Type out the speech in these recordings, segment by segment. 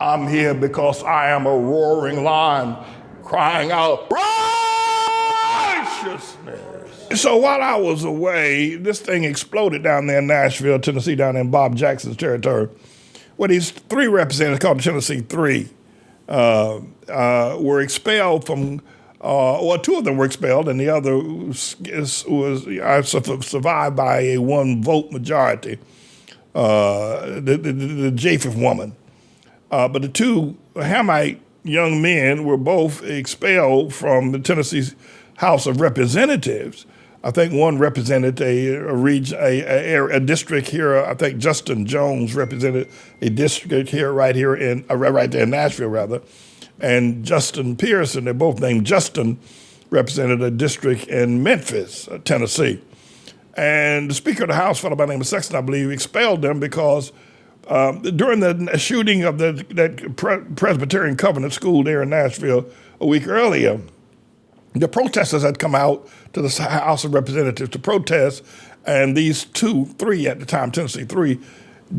I'm here because I am a roaring lion crying out righteousness. So while I was away, this thing exploded down there in Nashville, Tennessee, down in Bob Jackson's territory, where these three representatives called the Tennessee Three were expelled from, well, two of them were expelled, and the other was survived by a one-vote majority, the Japheth woman. But the two Hamite young men were both expelled from the Tennessee House of Representatives. I think one represented a district here. I think Justin Jones represented a district here, right there in Nashville, rather. And Justin Pearson, they're both named Justin, represented a district in Memphis, Tennessee. And the Speaker of the House, a fellow by the name of Sexton, I believe, expelled them because during the shooting of that Presbyterian Covenant school there in Nashville a week earlier, the protesters had come out to the House of Representatives to protest, and these three at the time, Tennessee Three,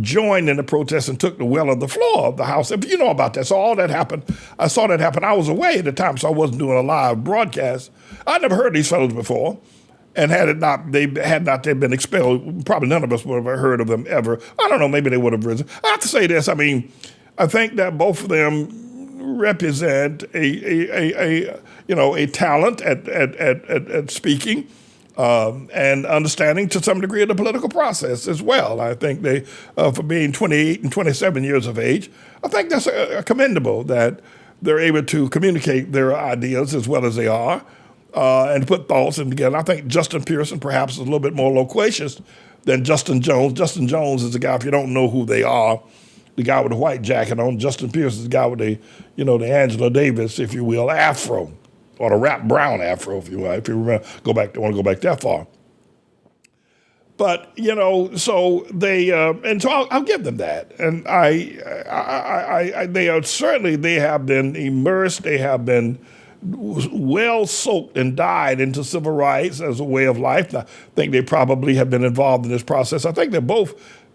joined in the protest and took the well of the floor of the House. If you know about that, so all that happened. I saw that happen. I was away at the time, so I wasn't doing a live broadcast. I'd never heard these fellows before. And had they been expelled, probably none of us would have heard of them ever. I don't know, maybe they would have risen. I have to say this, I think that both of them represent a talent at speaking and understanding to some degree of the political process as well. I think they, for being 28 and 27 years of age, I think that's commendable that they're able to communicate their ideas as well as they are. And put thoughts in together. I think Justin Pearson perhaps is a little bit more loquacious than Justin Jones. Justin Jones is the guy, if you don't know who they are, the guy with the white jacket on. Justin Pearson is the guy with the Angela Davis, if you will, afro, or the Rap Brown afro, if you will, if you remember, want to go back that far. But, so they, and so I'll give them that. And they have been immersed, they have been well soaked and dyed into civil rights as a way of life. I think they probably have been involved in this process. I think they're both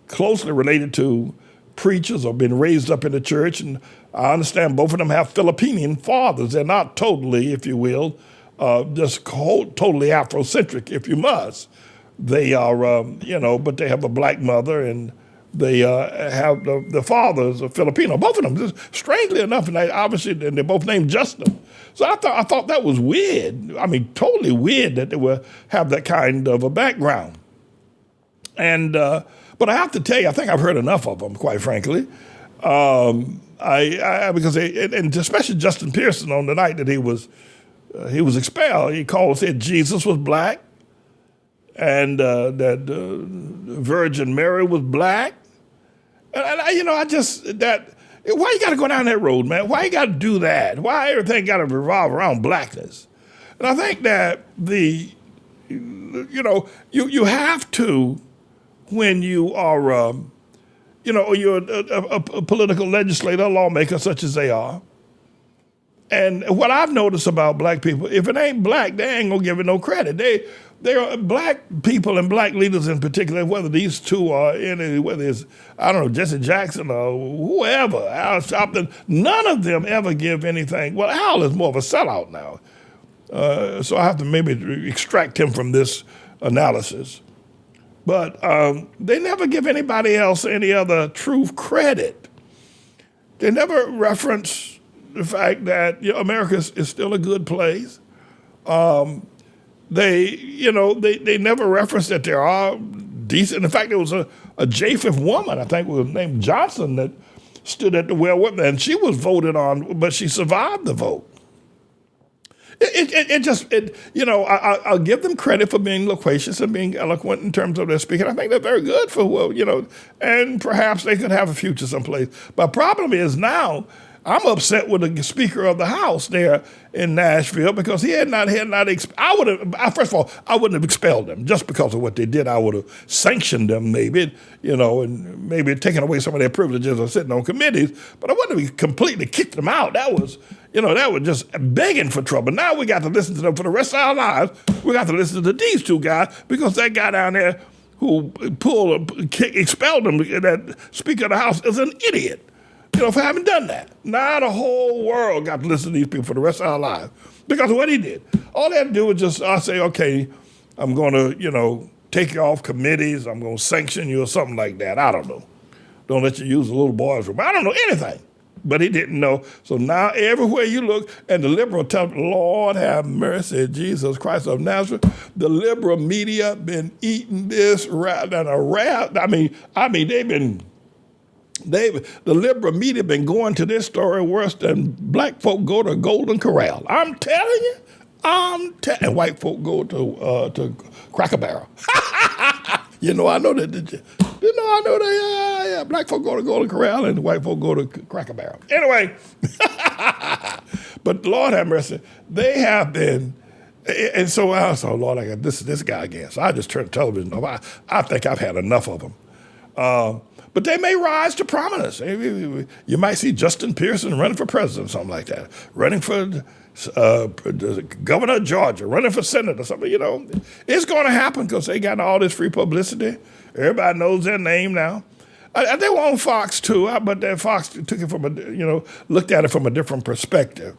closely related to preachers or been raised up in the church. And I understand both of them have Filipinian fathers. They're not totally, if you will, just totally Afrocentric, if you must. They are, but they have a black mother, and they have the fathers are Filipino. Both of them, just strangely enough, and they're both named Justin. So I thought that was weird. Totally weird that they would have that kind of a background. And but I have to tell you, I think I've heard enough of them, quite frankly. Because especially Justin Pearson on the night that he was expelled, he said Jesus was black, and that Virgin Mary was black. And why you got to go down that road, man? Why you got to do that? Why everything got to revolve around blackness? And I think that you have to, when you are, you're a political legislator, a lawmaker, such as they are. And what I've noticed about black people, if it ain't black, they ain't gonna give it no credit. They are black people and black leaders in particular, whether these two are whether it's, Jesse Jackson or whoever, Al Sharpton, none of them ever give anything. Well, Al is more of a sellout now. So I have to maybe extract him from this analysis. But they never give anybody else any other true credit. They never reference the fact that America is still a good place. They never reference that there are decent. In fact, there was a Japheth woman, I think was named Johnson, that stood at the well with them, and she was voted on, but she survived the vote. I'll give them credit for being loquacious and being eloquent in terms of their speaking. I think they're very good and perhaps they could have a future someplace. But problem is now, I'm upset with the Speaker of the House there in Nashville because he had not. First of all, I wouldn't have expelled them just because of what they did. I would have sanctioned them maybe, and maybe taken away some of their privileges of sitting on committees. But I wouldn't have completely kicked them out. That was just begging for trouble. Now we got to listen to them for the rest of our lives. We got to listen to these two guys because that guy down there who expelled them, that Speaker of the House, is an idiot. for having done that. Now the whole world got to listen to these people for the rest of our lives because of what he did. All they had to do was just say, okay, I'm going to, take you off committees. I'm going to sanction you or something like that. I don't know. Don't let you use the little boys' room. I don't know anything. But he didn't know. So now everywhere you look, and the liberal tell, Lord have mercy, Jesus Christ of Nazareth. The liberal media been eating this rat than a rat. I mean, the liberal media been going to this story worse than black folk go to Golden Corral. I'm telling you, and white folk go to Cracker Barrel. I know that, did you? I know that, yeah. Black folk go to Golden Corral and white folk go to Cracker Barrel. Anyway, but Lord have mercy, they have been, and so I saw, Lord, I got this guy again. So I just turned the television off. I think I've had enough of them. But they may rise to prominence. You might see Justin Pearson running for president, something like that, running for governor of Georgia, running for senate or something. It's going to happen because they got all this free publicity. Everybody knows their name now. They were on Fox too, but Fox took it from looked at it from a different perspective.